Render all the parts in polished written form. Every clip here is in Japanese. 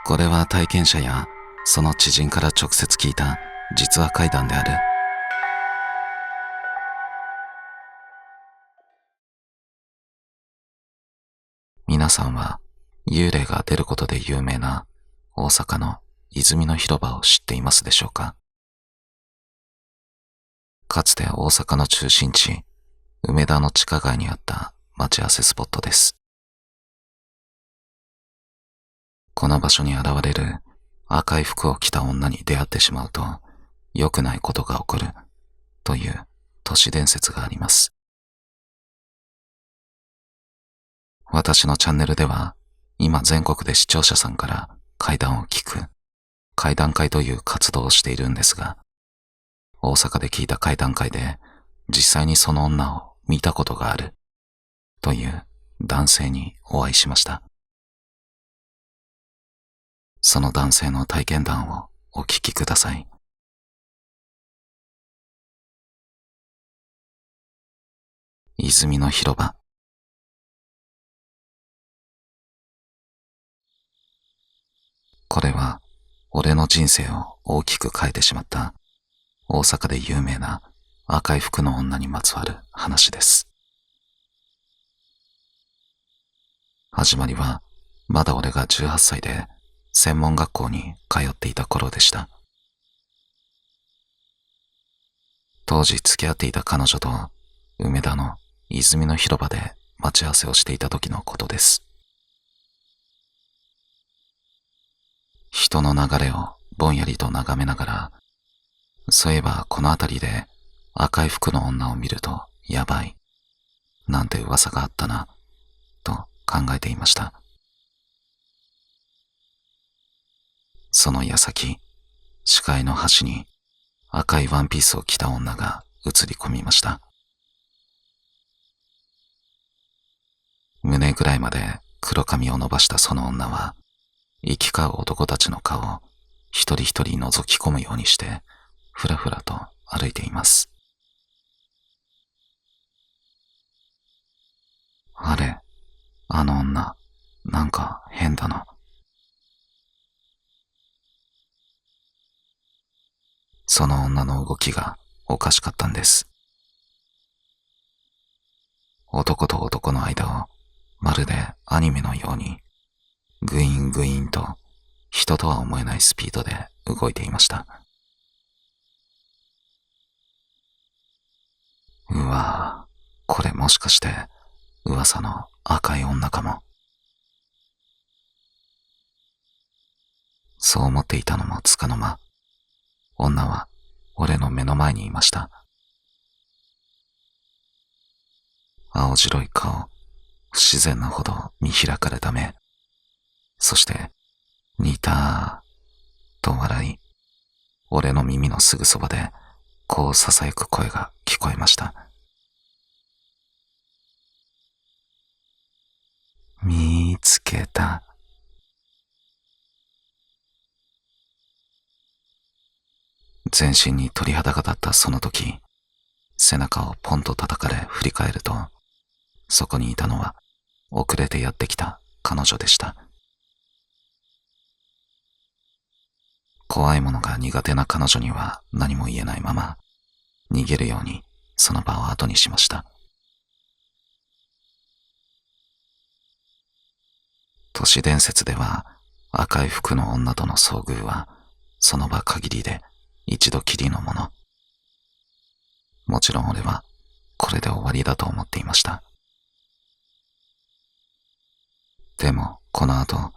これは体験者やその知人から直接聞いた実話怪談である。皆さんは幽霊が出ることで有名な大阪の泉の広場を知っていますでしょうか。かつて大阪の中心地、梅田の地下街にあった待ち合わせスポットです。この場所に現れる赤い服を着た女に出会ってしまうと良くないことが起こるという都市伝説があります。私のチャンネルでは今全国で視聴者さんから怪談を聞く怪談会という活動をしているんですが、大阪で聞いた怪談会で実際にその女を見たことがあるという男性にお会いしました。その男性の体験談をお聞きください。泉の広場。これは俺の人生を大きく変えてしまった大阪で有名な赤い服の女にまつわる話です。始まりはまだ俺が18歳で専門学校に通っていた頃でした。当時付き合っていた彼女と梅田の泉の広場で待ち合わせをしていた時のことです。人の流れをぼんやりと眺めながら、そういえばこの辺りで赤い服の女を見るとやばいなんて噂があったなと考えていました。その矢先、視界の端に赤いワンピースを着た女が映り込みました。胸ぐらいまで黒髪を伸ばしたその女は、行き交う男たちの顔を一人一人覗き込むようにしてふらふらと歩いています。あれ、あの女、なんか変だな。その女の動きがおかしかったんです。男と男の間をまるでアニメのようにグイーングイーンと人とは思えないスピードで動いていました。うわぁ、これもしかして噂の赤い女かも。そう思っていたのもつかの間、女は俺の目の前にいました。青白い顔、不自然なほど見開かれた目、そして似たと笑い、俺の耳のすぐそばでこう囁く声が聞こえました。見つけた。全身に鳥肌が立ったその時、背中をポンと叩かれ振り返ると、そこにいたのは遅れてやってきた彼女でした。怖いものが苦手な彼女には何も言えないまま、逃げるようにその場を後にしました。都市伝説では赤い服の女との遭遇はその場限りで一度きりのもの。もちろん俺はこれで終わりだと思っていました。でもこの後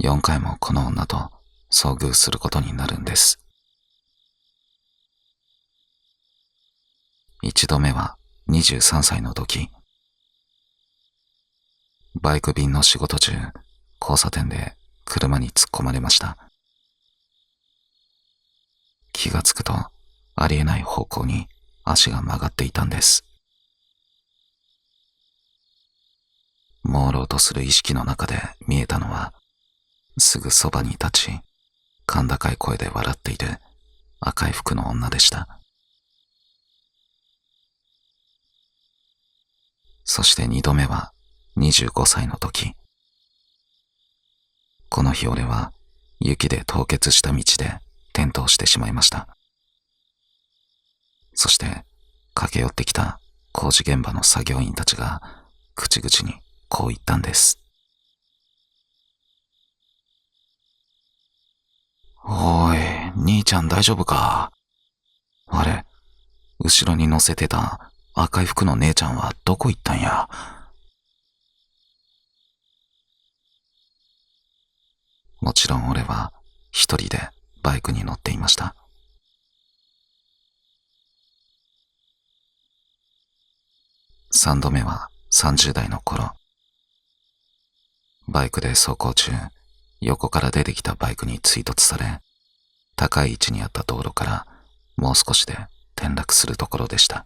4回もこの女と遭遇することになるんです。一度目は23歳の時、バイク便の仕事中、交差点で車に突っ込まれました。気がつくとありえない方向に足が曲がっていたんです。朦朧とする意識の中で見えたのは、すぐそばに立ち、甲高い声で笑っている赤い服の女でした。そして二度目は25歳の時。この日俺は雪で凍結した道で転倒してしまいました。そして駆け寄ってきた工事現場の作業員たちが口々にこう言ったんです。おい、兄ちゃん大丈夫か？あれ、後ろに乗せてた赤い服の姉ちゃんはどこ行ったんや？もちろん俺は一人でバイクに乗っていました。三度目は30代の頃、バイクで走行中、横から出てきたバイクに追突され、高い位置にあった道路からもう少しで転落するところでした。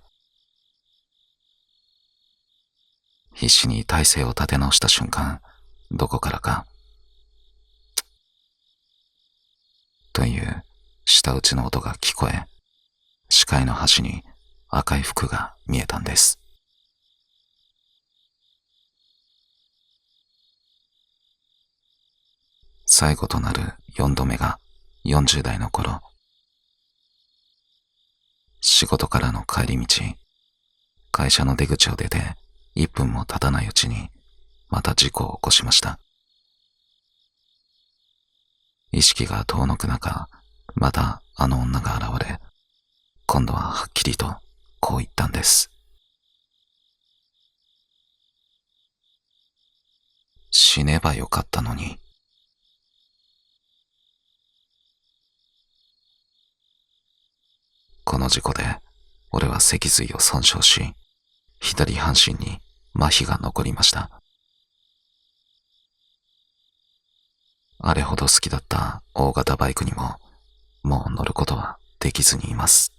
必死に体勢を立て直した瞬間、どこからか、という舌打ちの音が聞こえ、視界の端に赤い服が見えたんです。最後となる4度目が40代の頃、仕事からの帰り道、会社の出口を出て1分も経たないうちにまた事故を起こしました。意識が遠のく中、またあの女が現れ、今度ははっきりとこう言ったんです。死ねばよかったのに。この事故で俺は脊髄を損傷し、左半身に麻痺が残りました。あれほど好きだった大型バイクにも、もう乗ることはできずにいます。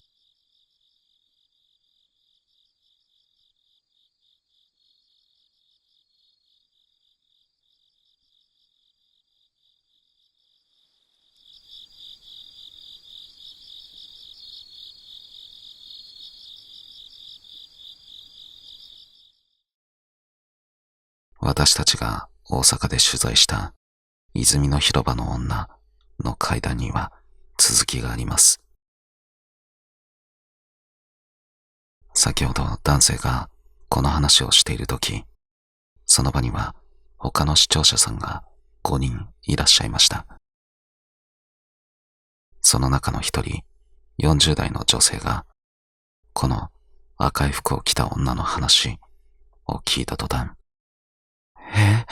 私たちが大阪で取材した泉の広場の女の階段には続きがあります。先ほど男性がこの話をしているとき、その場には他の視聴者さんが5人いらっしゃいました。その中の一人、40代の女性が、この赤い服を着た女の話を聞いた途端、え？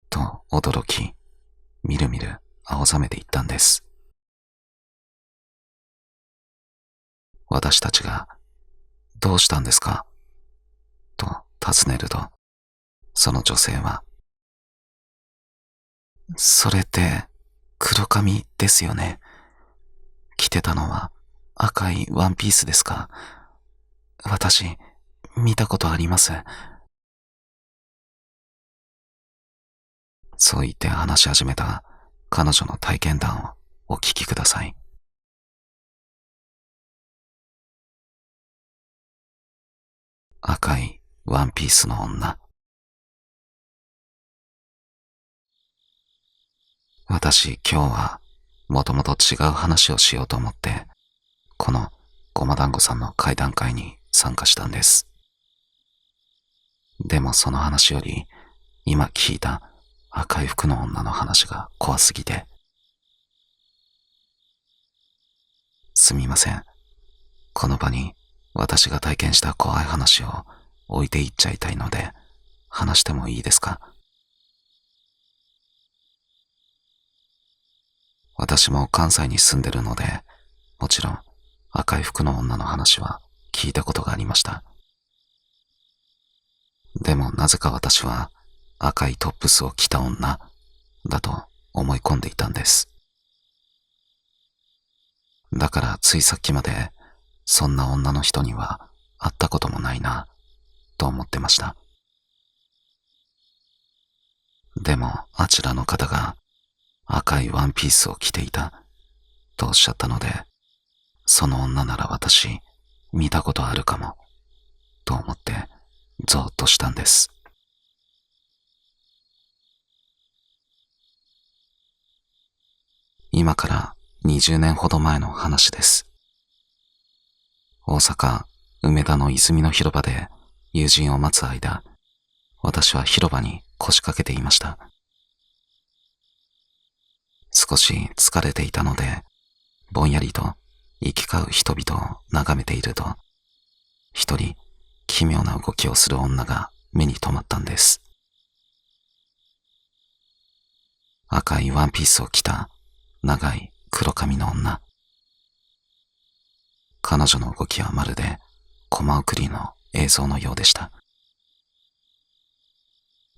と驚き、みるみる青ざめていったんです。私たちが、どうしたんですか？と尋ねると、その女性は、それって黒髪ですよね。着てたのは赤いワンピースですか？私、見たことあります。そう言って話し始めた彼女の体験談をお聞きください。赤いワンピースの女。私今日はもともと違う話をしようと思って、このごま団子さんの会談会に参加したんです。でもその話より今聞いた赤い服の女の話が怖すぎて。すみません。この場に私が体験した怖い話を置いていっちゃいたいので、話してもいいですか？私も関西に住んでるので、もちろん赤い服の女の話は聞いたことがありました。でもなぜか私は赤いトップスを着た女だと思い込んでいたんです。だからついさっきまでそんな女の人には会ったこともないなと思ってました。でもあちらの方が赤いワンピースを着ていたとおっしゃったので、その女なら私見たことあるかもと思ってゾーッとしたんです。今から20年ほど前の話です。大阪、梅田の泉の広場で友人を待つ間、私は広場に腰掛けていました。少し疲れていたので、ぼんやりと行き交う人々を眺めていると、一人奇妙な動きをする女が目に留まったんです。赤いワンピースを着た長い黒髪の女。彼女の動きはまるでコマ送りの映像のようでした。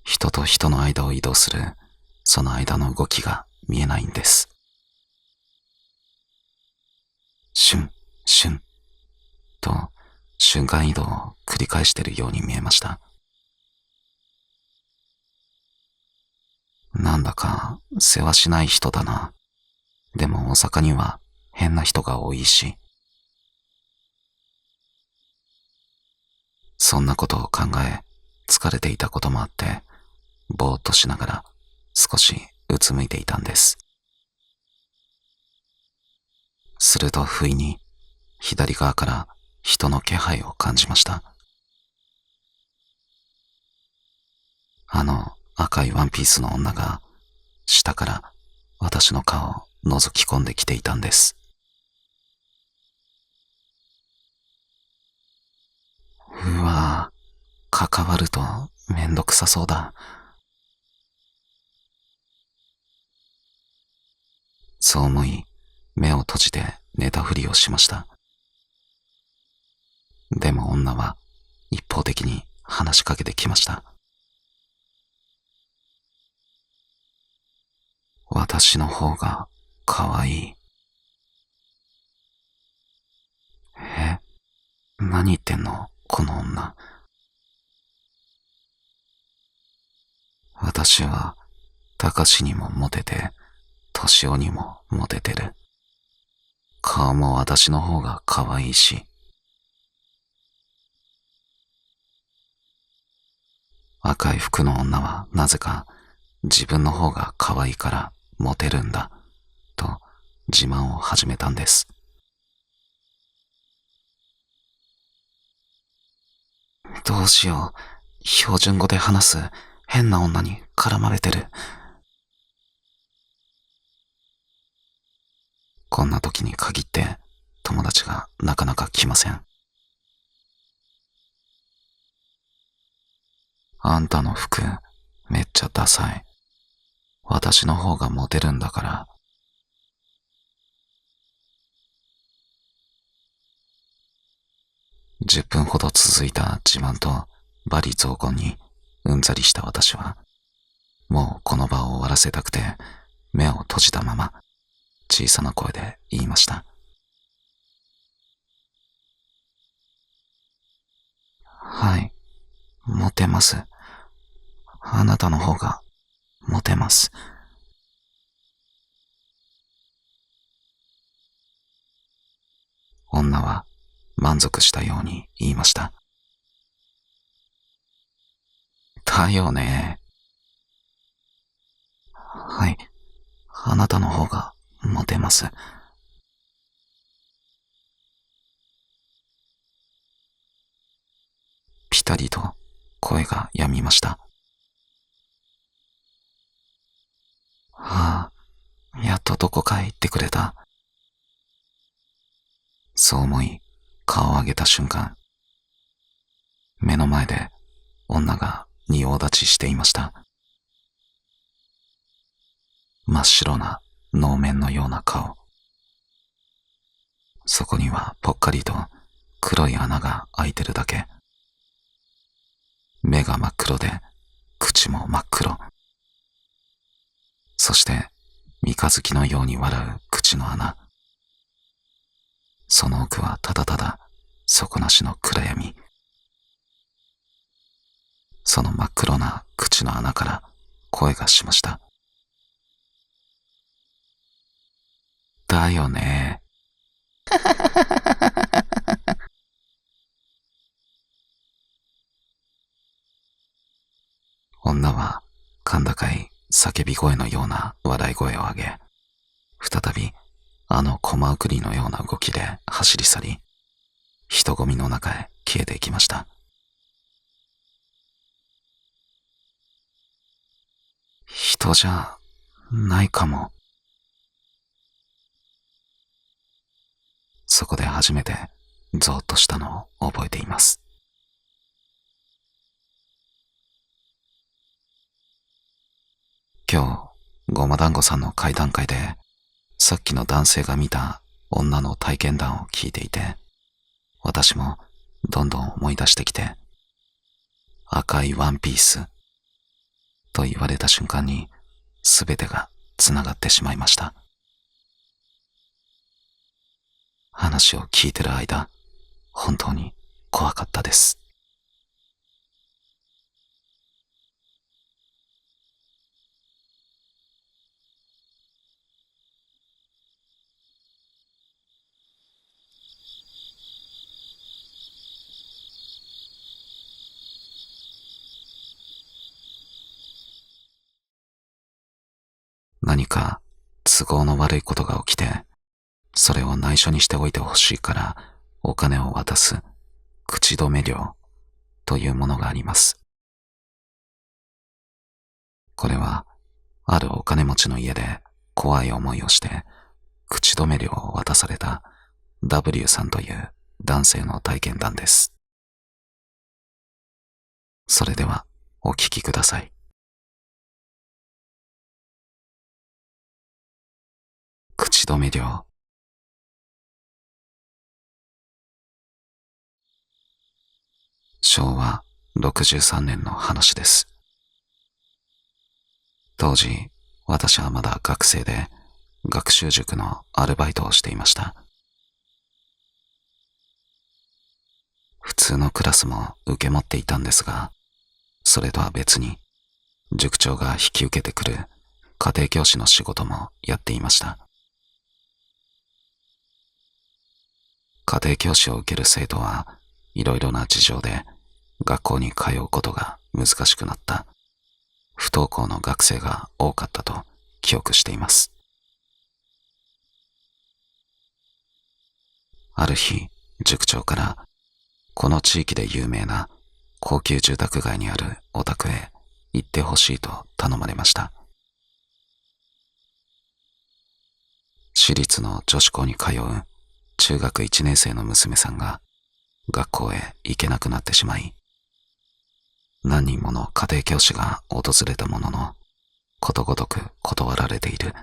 人と人の間を移動するその間の動きが見えないんです。シュン、シュンと瞬間移動を繰り返しているように見えました。なんだか世話しない人だな。でも大阪には変な人が多いし。そんなことを考え、疲れていたこともあって、ぼーっとしながら少しうつむいていたんです。すると不意に左側から人の気配を感じました。あの赤いワンピースの女が下から私の顔を覗き込んできていたんです。うわぁ、関わるとめんどくさそうだ。そう思い、目を閉じて寝たふりをしました。でも女は一方的に話しかけてきました。私の方が可愛い。え、何言ってんのこの女。私は高志にもモテて、敏夫にもモテてる。顔も私の方が可愛いし。赤い服の女はなぜか自分の方が可愛いからモテるんだと自慢を始めたんです。どうしよう、標準語で話す変な女に絡まれてる。こんな時に限って友達がなかなか来ません。あんたの服めっちゃダサい。私の方がモテるんだから。10分ほど続いた自慢と罵詈雑言にうんざりした私は、もうこの場を終わらせたくて目を閉じたまま小さな声で言いました。はい、モテます。あなたの方がモテます。女は満足したように言いました。だよね。はい、あなたの方がモテます。ぴたりと声が止みました。ああ、やっとどこかへ行ってくれた。そう思い、顔を上げた瞬間、目の前で女が仁王立ちしていました。真っ白な能面のような顔。そこにはぽっかりと黒い穴が開いてるだけ。目が真っ黒で、口も真っ黒。そして、三日月のように笑う口の穴。その奥はただただ底なしの暗闇。その真っ黒な口の穴から声がしました。だよね。女は甲高い叫び声のような笑い声を上げ、再びあのコマ送りのような動きで走り去り、人混みの中へ消えていきました。人じゃないかも。そこで初めてゾーッとしたのを覚えています。今日、ごま団子さんの会談会で、さっきの男性が見た女の体験談を聞いていて、私もどんどん思い出してきて、赤いワンピースと言われた瞬間に全てがつながってしまいました。話を聞いてる間、本当に怖かったです。何か都合の悪いことが起きて、それを内緒にしておいてほしいからお金を渡す口止め料というものがあります。これはあるお金持ちの家で怖い思いをして口止め料を渡された W さんという男性の体験談です。それではお聞きください。口止め料。昭和63年の話です。当時、私はまだ学生で学習塾のアルバイトをしていました。普通のクラスも受け持っていたんですが、それとは別に塾長が引き受けてくる家庭教師の仕事もやっていました。家庭教師を受ける生徒はいろいろな事情で学校に通うことが難しくなった不登校の学生が多かったと記憶しています。ある日、塾長からこの地域で有名な高級住宅街にあるお宅へ行ってほしいと頼まれました。私立の女子校に通う中学1年生の娘さんが学校へ行けなくなってしまい、何人もの家庭教師が訪れたものの、ことごとく断られている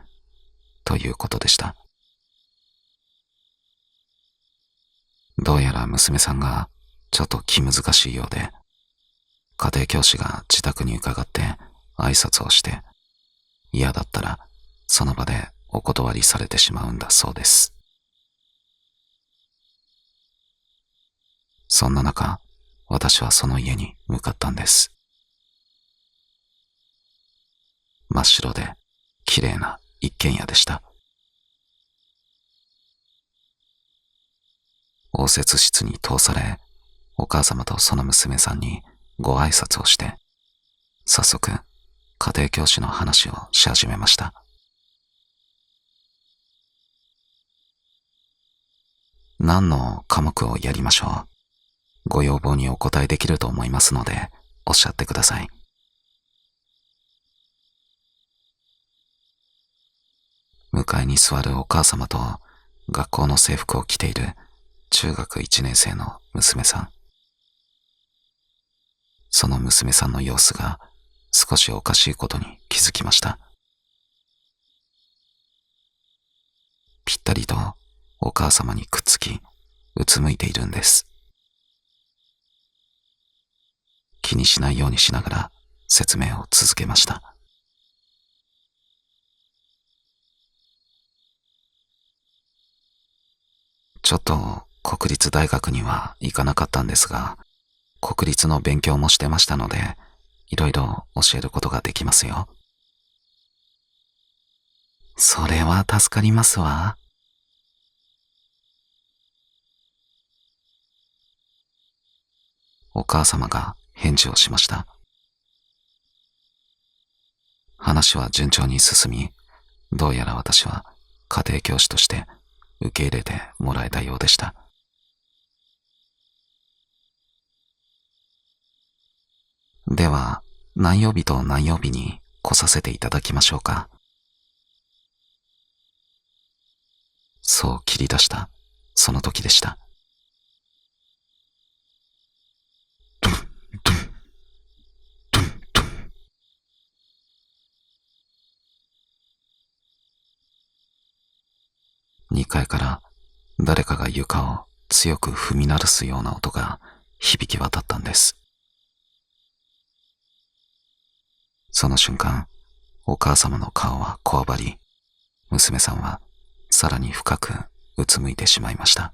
ということでした。どうやら娘さんがちょっと気難しいようで、家庭教師が自宅に伺って挨拶をして、嫌だったらその場でお断りされてしまうんだそうです。そんな中、私はその家に向かったんです。真っ白で綺麗な一軒家でした。応接室に通され、お母様とその娘さんにご挨拶をして、早速家庭教師の話をし始めました。何の科目をやりましょう。ご要望にお答えできると思いますので、おっしゃってください。向かいに座るお母様と学校の制服を着ている中学1年生の娘さん。その娘さんの様子が少しおかしいことに気づきました。ぴったりとお母様にくっつき、うつむいているんです。気にしないようにしながら説明を続けました。ちょっと国立大学には行かなかったんですが、国立の勉強もしてましたので、いろいろ教えることができますよ。それは助かりますわ。お母様が返事をしました。話は順調に進み、どうやら私は家庭教師として受け入れてもらえたようでした。では、何曜日と何曜日に来させていただきましょうか。そう切り出した、その時でした。ドゥンドゥンドゥンドゥン。2階から誰かが床を強く踏み鳴らすような音が響き渡ったんです。その瞬間、お母様の顔はこわばり、娘さんはさらに深くうつむいてしまいました。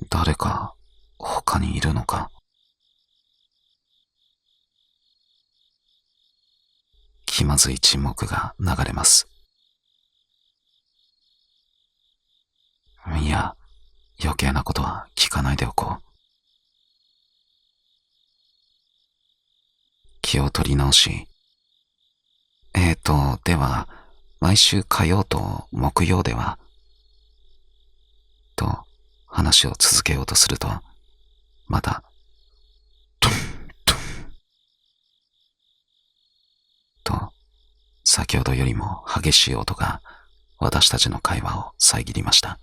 誰か他にいるのか。気まずい沈黙が流れます。いや、余計なことは聞かないでおこう。気を取り直し、では、毎週火曜と木曜では、と話を続けようとすると、また、トントンと、先ほどよりも激しい音が私たちの会話を遮りました。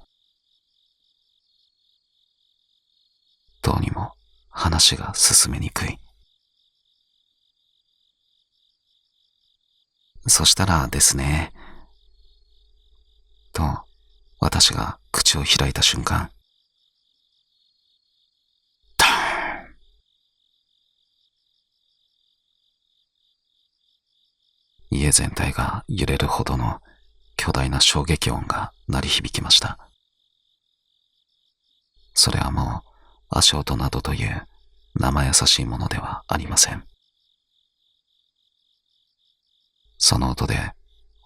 どうにも話が進めにくい。そしたらですね、と私が口を開いた瞬間、ターン。家全体が揺れるほどの巨大な衝撃音が鳴り響きました。それはもう足音などという生優しいものではありません。その音で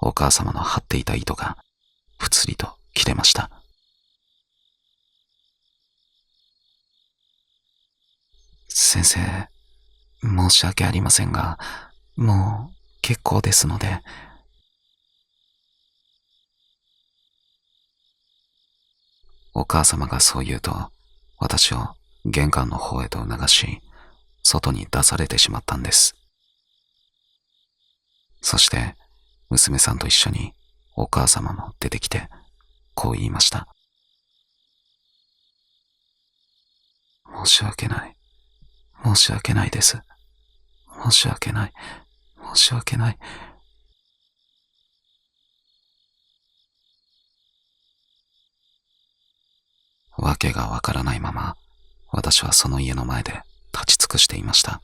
お母様の張っていた糸がぷつりと切れました。先生、申し訳ありませんが、もう結構ですので。お母様がそう言うと、私を玄関の方へと促し、外に出されてしまったんです。そして、娘さんと一緒にお母様も出てきて、こう言いました。申し訳ない。申し訳ないです。申し訳ない。申し訳ない。わけがわからないまま、私はその家の前で立ち尽くしていました。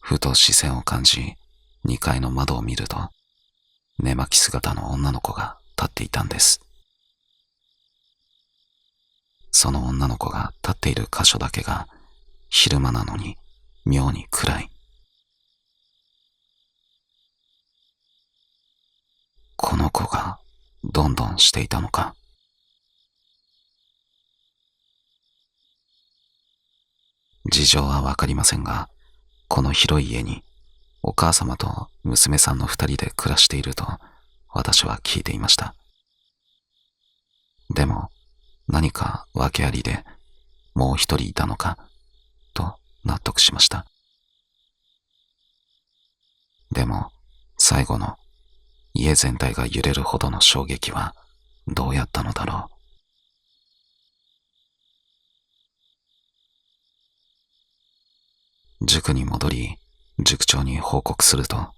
ふと視線を感じ、2階の窓を見ると、寝巻き姿の女の子が立っていたんです。その女の子が立っている箇所だけが、昼間なのに妙に暗い。この子がどんどんしていたのか。事情はわかりませんが、この広い家にお母様と娘さんの2人で暮らしていると私は聞いていました。でも何か訳ありでもう1人いたのかと納得しました。でも最後の家全体が揺れるほどの衝撃はどうやったのだろう。塾に戻り塾長に報告すると、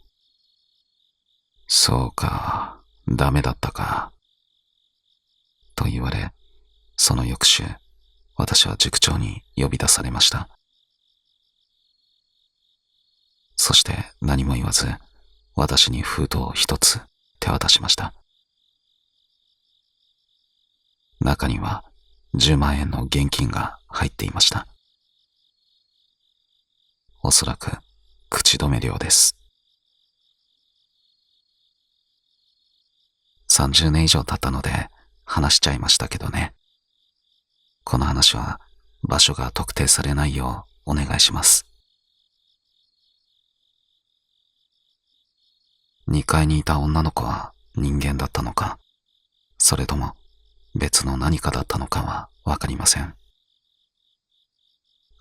そうか、ダメだったか、と言われ、その翌週、私は塾長に呼び出されました。そして何も言わず、私に封筒を一つ手渡しました。中には10万円の現金が入っていました。おそらく口止め料です。30年以上経ったので話しちゃいましたけどね。この話は場所が特定されないようお願いします。2階にいた女の子は人間だったのか、それとも別の何かだったのかはわかりません。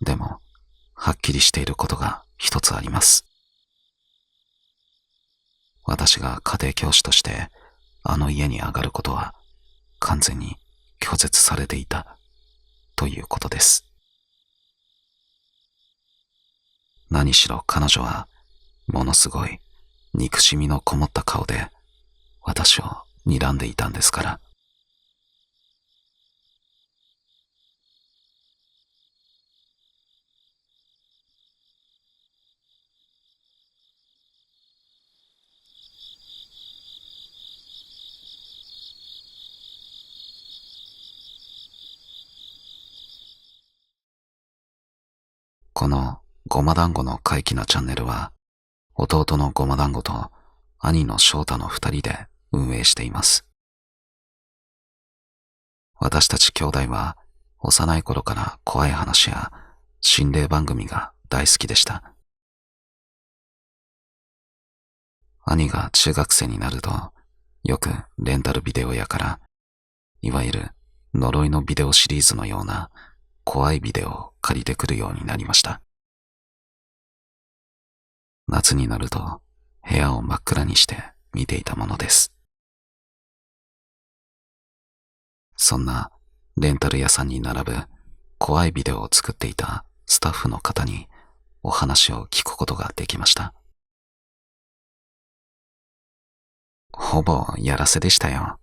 でも、はっきりしていることが一つあります。私が家庭教師としてあの家に上がることは完全に拒絶されていたということです。何しろ彼女はものすごい憎しみのこもった顔で私を睨んでいたんですから。このごま団子の怪奇なチャンネルは、弟のごま団子と兄の翔太の2人で運営しています。私たち兄弟は幼い頃から怖い話や心霊番組が大好きでした。兄が中学生になると、よくレンタルビデオ屋から、いわゆる呪いのビデオシリーズのような怖いビデオを借りてくるようになりました。夏になると部屋を真っ暗にして見ていたものです。そんなレンタル屋さんに並ぶ怖いビデオを作っていたスタッフの方にお話を聞くことができました。ほぼやらせでしたよ。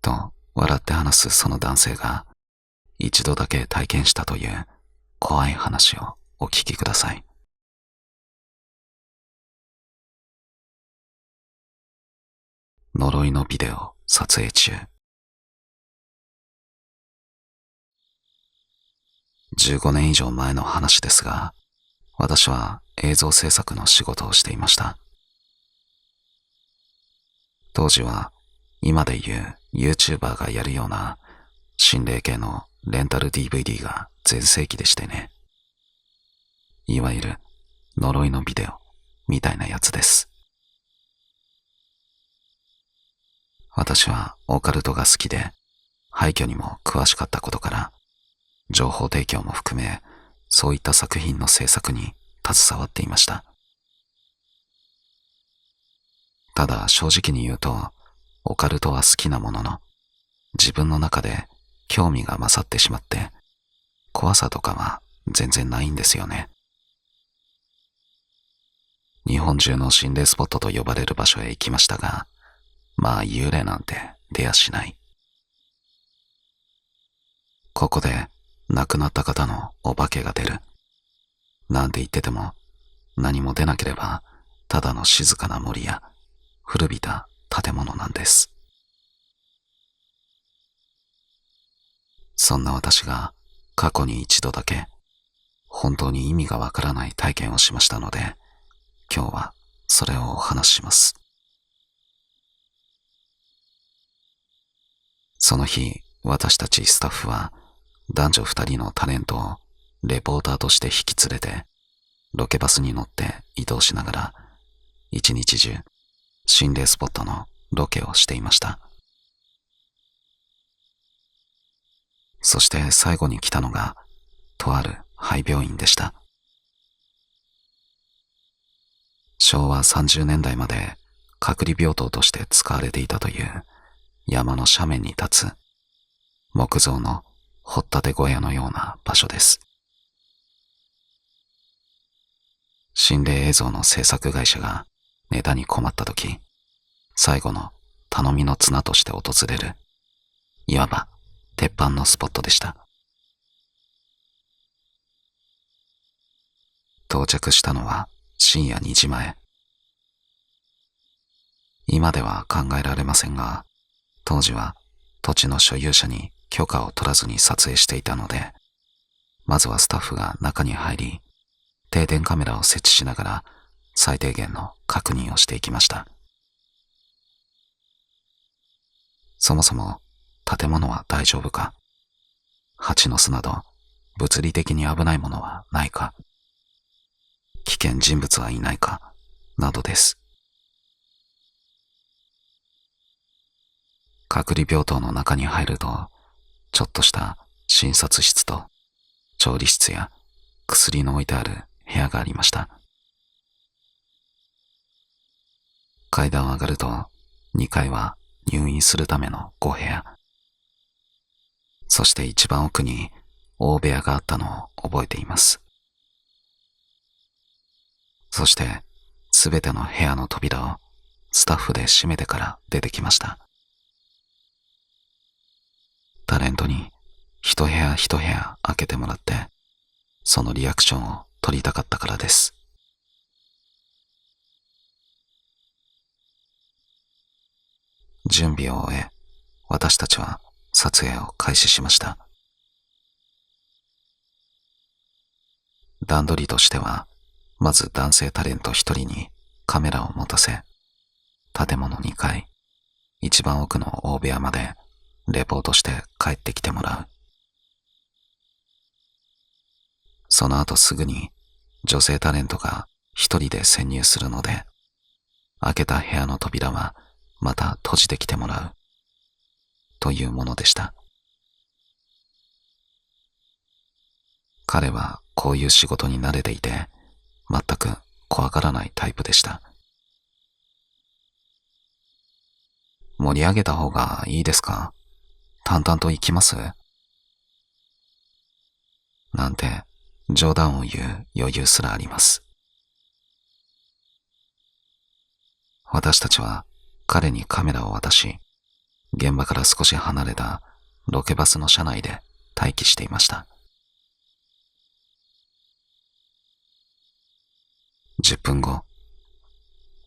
と笑って話すその男性が一度だけ体験したという怖い話をお聞きください。呪いのビデオ撮影中。15年以上前の話ですが、私は映像制作の仕事をしていました。当時は今で言う YouTuber がやるような心霊系のレンタル DVD が全盛期でしてね。いわゆる呪いのビデオみたいなやつです。私はオカルトが好きで廃墟にも詳しかったことから、情報提供も含めそういった作品の制作に携わっていました。ただ正直に言うと、オカルトは好きなものの、自分の中で興味が勝ってしまって、怖さとかは全然ないんですよね。日本中の心霊スポットと呼ばれる場所へ行きましたが、まあ幽霊なんて出やしない。ここで亡くなった方のお化けが出るなんて言ってても、何も出なければただの静かな森や古びた建物なんです。そんな私が過去に一度だけ本当に意味がわからない体験をしましたので、今日はそれをお話しします。その日、私たちスタッフは男女2人のタレントをレポーターとして引き連れて、ロケバスに乗って移動しながら一日中心霊スポットのロケをしていました。そして最後に来たのがとある廃病院でした。昭和30年代まで隔離病棟として使われていたという山の斜面に立つ木造の掘ったて小屋のような場所です。心霊映像の制作会社がネタに困った時、最後の頼みの綱として訪れる、いわば鉄板のスポットでした。到着したのは深夜2時前。今では考えられませんが、当時は土地の所有者に許可を取らずに撮影していたので、まずはスタッフが中に入り、定点カメラを設置しながら最低限の確認をしていきました。そもそも建物は大丈夫か、蜂の巣など物理的に危ないものはないか、危険人物はいないかなどです。隔離病棟の中に入ると、ちょっとした診察室と調理室や薬の置いてある部屋がありました。階段を上がると、2階は入院するための5部屋。そして一番奥に大部屋があったのを覚えています。そして、すべての部屋の扉をスタッフで閉めてから出てきました。タレントに一部屋一部屋開けてもらって、そのリアクションを取りたかったからです。準備を終え、私たちは撮影を開始しました。段取りとしては、まず男性タレント一人にカメラを持たせ、建物2階、一番奥の大部屋までレポートして帰ってきてもらう。その後すぐに女性タレントが一人で潜入するので、開けた部屋の扉はまた閉じてきてもらうというものでした。彼はこういう仕事に慣れていて、全く怖がらないタイプでした。盛り上げた方がいいですか？淡々と行きます？なんて冗談を言う余裕すらあります。私たちは彼にカメラを渡し、現場から少し離れたロケバスの車内で待機していました。10分後、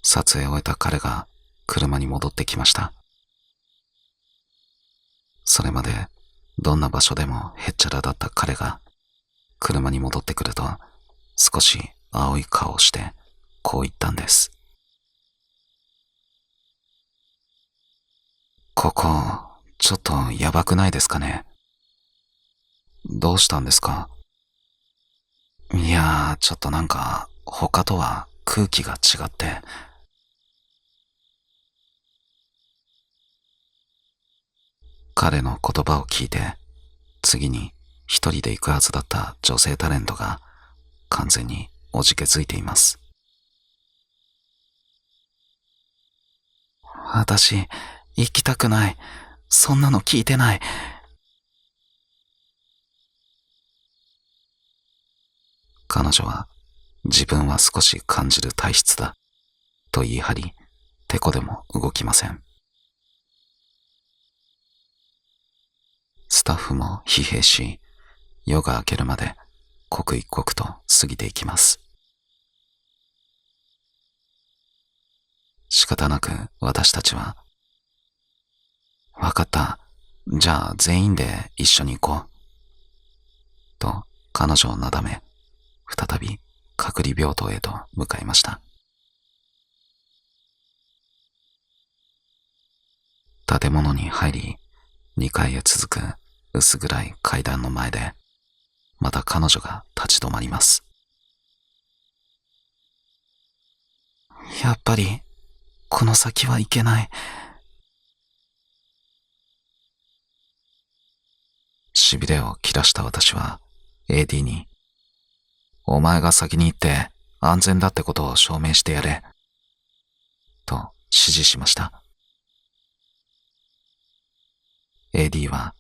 撮影を終えた彼が車に戻ってきました。それまでどんな場所でもへっちゃらだった彼が車に戻ってくると、少し青い顔をしてこう言ったんです。ここ、ちょっとやばくないですかね？どうしたんですか？いやー、ちょっとなんか他とは空気が違って。彼の言葉を聞いて、次に一人で行くはずだった女性タレントが完全におじけづいています。私、行きたくない。そんなの聞いてない。彼女は自分は少し感じる体質だと言い張り、てこでも動きません。スタッフも疲弊し、夜が明けるまで刻一刻と過ぎていきます。仕方なく私たちは、わかった、じゃあ全員で一緒に行こう。と彼女をなだめ、再び隔離病棟へと向かいました。建物に入り、2階へ続く薄暗い階段の前で、また彼女が立ち止まります。やっぱり、この先はいけない。痺れを切らした私は AD に、お前が先に行って安全だってことを証明してやれ、と指示しました。AD は、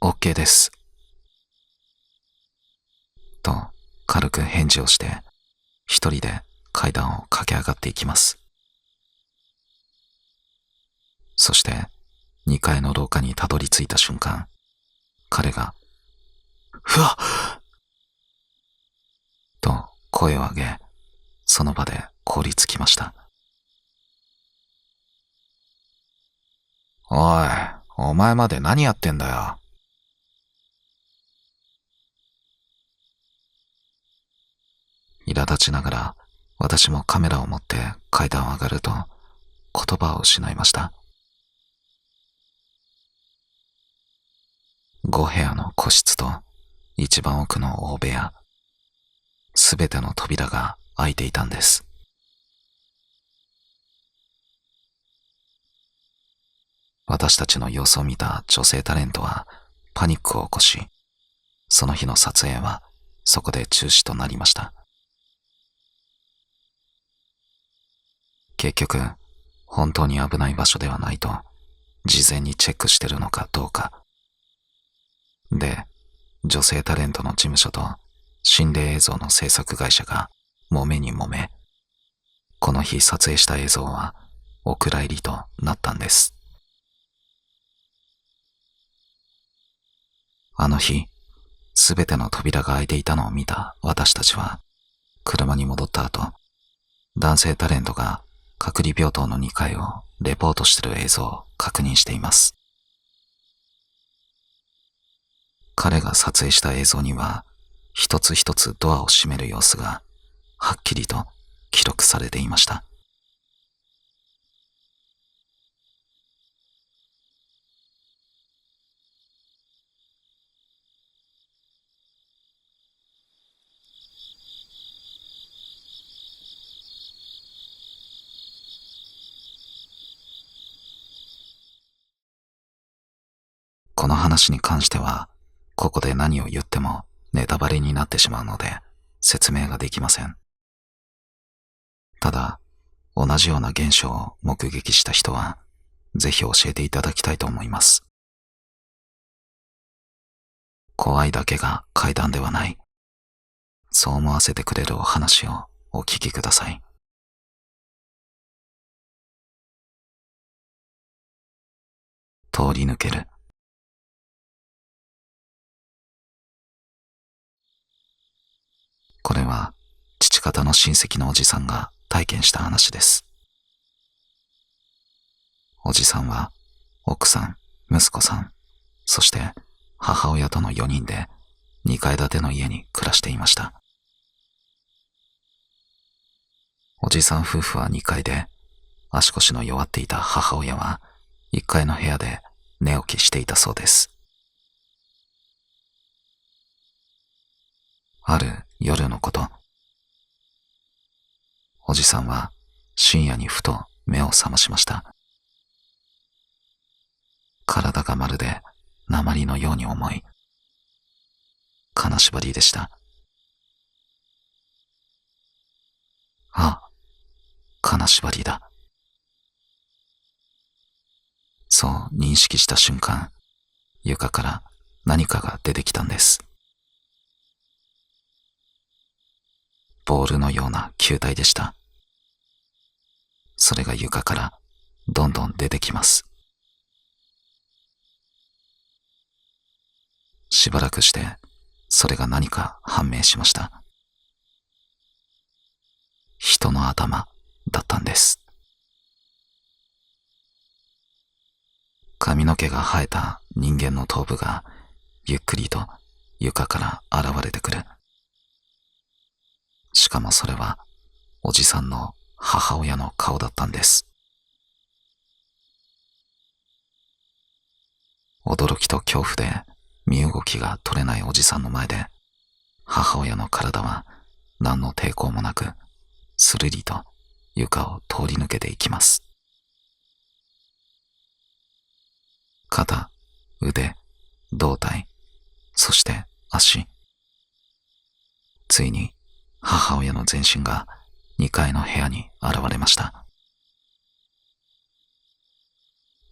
OK です。と軽く返事をして、一人で階段を駆け上がっていきます。そして、2階の廊下にたどり着いた瞬間、彼が、うわっと声を上げ、その場で凍りつきました。おい、お前まで何やってんだよ。苛立ちながら私もカメラを持って階段を上がると言葉を失いました。5部屋の個室と一番奥の大部屋、すべての扉が開いていたんです。私たちの様子を見た女性タレントはパニックを起こし、その日の撮影はそこで中止となりました。結局、本当に危ない場所ではないと事前にチェックしてるのかどうか。で、女性タレントの事務所と心霊映像の制作会社が揉めに揉め、この日撮影した映像はお蔵入りとなったんです。あの日、すべての扉が開いていたのを見た私たちは、車に戻った後、男性タレントが隔離病棟の2階をレポートしている映像を確認しています。彼が撮影した映像には、一つ一つドアを閉める様子がはっきりと記録されていました。この話に関しては、ここで何を言ってもネタバレになってしまうので説明ができません。ただ、同じような現象を目撃した人は、ぜひ教えていただきたいと思います。怖いだけが怪談ではない。そう思わせてくれるお話をお聞きください。通り抜ける。これは父方の親戚のおじさんが体験した話です。おじさんは奥さん、息子さん、そして母親との4人で2階建ての家に暮らしていました。おじさん夫婦は2階で、足腰の弱っていた母親は1階の部屋で寝起きしていたそうです。ある夜のこと、おじさんは深夜にふと目を覚ましました。体がまるで鉛のように重い。金縛りでした。あ、金縛りだ。そう認識した瞬間、床から何かが出てきたんです。ボールのような球体でした。それが床からどんどん出てきます。しばらくしてそれが何か判明しました。人の頭だったんです。髪の毛が生えた人間の頭部がゆっくりと床から現れてくる。しかもそれはおじさんの母親の顔だったんです。驚きと恐怖で身動きが取れないおじさんの前で、母親の体は何の抵抗もなくスルリと床を通り抜けていきます。肩、腕、胴体、そして足。ついに母親の全身が2階の部屋に現れました。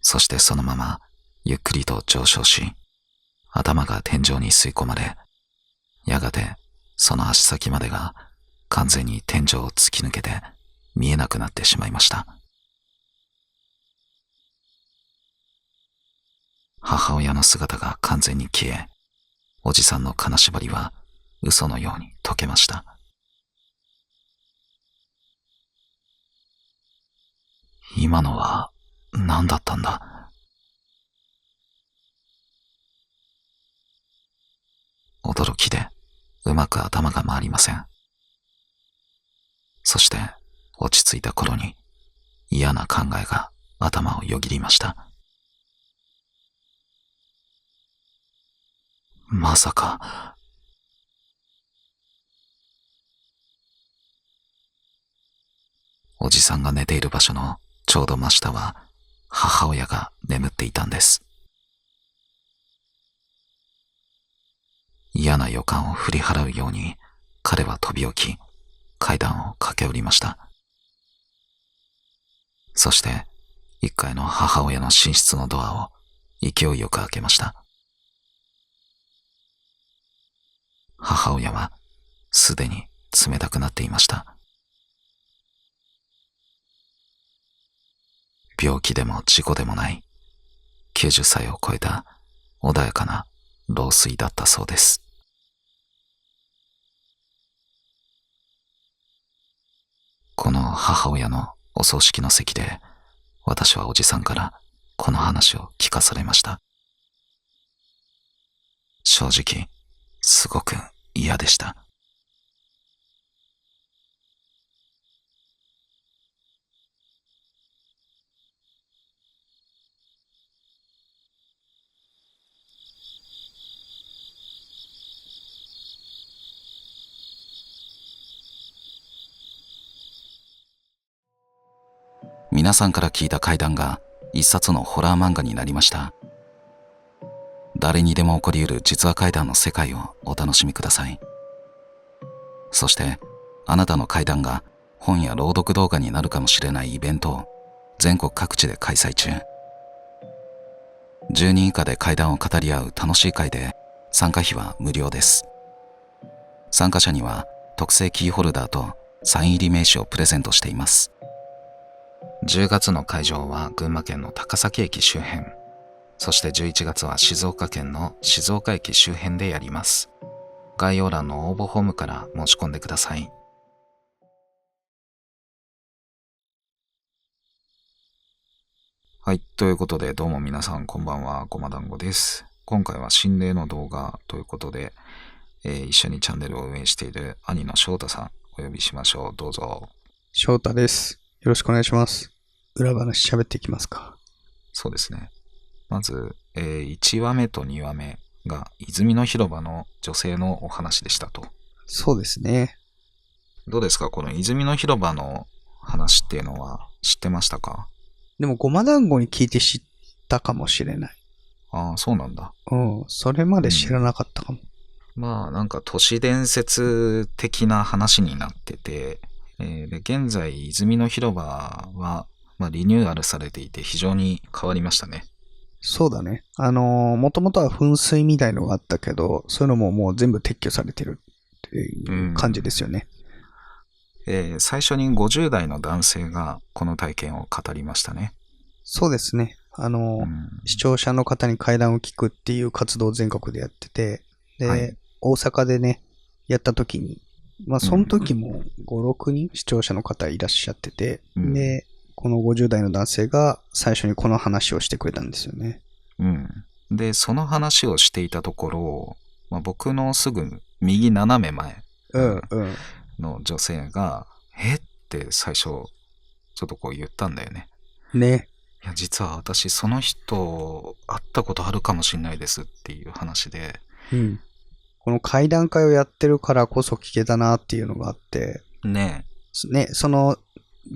そしてそのままゆっくりと上昇し、頭が天井に吸い込まれ、やがてその足先までが完全に天井を突き抜けて見えなくなってしまいました。母親の姿が完全に消え、おじさんの金縛りは嘘のように解けました。今のは何だったんだ。驚きでうまく頭が回りません。そして落ち着いた頃に嫌な考えが頭をよぎりました。まさか、おじさんが寝ている場所のちょうど真下は母親が眠っていたんです。嫌な予感を振り払うように、彼は飛び起き、階段を駆け下りました。そして、1階の母親の寝室のドアを勢いよく開けました。母親はすでに冷たくなっていました。病気でも事故でもない、90歳を超えた穏やかな老衰だったそうです。この母親のお葬式の席で、私はおじさんからこの話を聞かされました。正直、すごく嫌でした。皆さんから聞いた怪談が一冊のホラー漫画になりました。誰にでも起こり得る実話怪談の世界をお楽しみください。そして、あなたの怪談が本や朗読動画になるかもしれないイベントを全国各地で開催中。10人以下で怪談を語り合う楽しい会で、参加費は無料です。参加者には特製キーホルダーとサイン入り名刺をプレゼントしています。10月の会場は群馬県の高崎駅周辺、そして11月は静岡県の静岡駅周辺でやります。概要欄の応募フォームから申し込んでください。はい、ということでどうも皆さんこんばんは、ごま団子です。今回は心霊の動画ということで、一緒にチャンネルを運営している兄の翔太さんお呼びしましょう。どうぞ。翔太です。よろしくお願いします。裏話喋っていきますか。そうですね。まず、1話目と2話目が泉の広場の女性のお話でしたと。そうですね。どうですか、この泉の広場の話っていうのは知ってましたか？でもごま団子に聞いて知ったかもしれない。ああ、そうなんだ。うん、それまで知らなかったかも。まあなんか都市伝説的な話になってて、で現在泉の広場は、リニューアルされていて非常に変わりましたね。そうだね。もともとは噴水みたいのがあったけど、そういうのももう全部撤去されてるっていう感じですよね。最初に50代の男性がこの体験を語りましたね。そうですね。視聴者の方に怪談を聞くっていう活動を全国でやってて、で、はい、大阪でね、やった時に、その時も5、6人視聴者の方いらっしゃってて、で、この50代の男性が最初にこの話をしてくれたんですよね。で、その話をしていたところ、僕のすぐ右斜め前の女性が、って最初、ちょっとこう言ったんだよね。ね。いや、実は私、その人、会ったことあるかもしれないですっていう話で。この怪談会をやってるからこそ聞けたなっていうのがあって。ね、その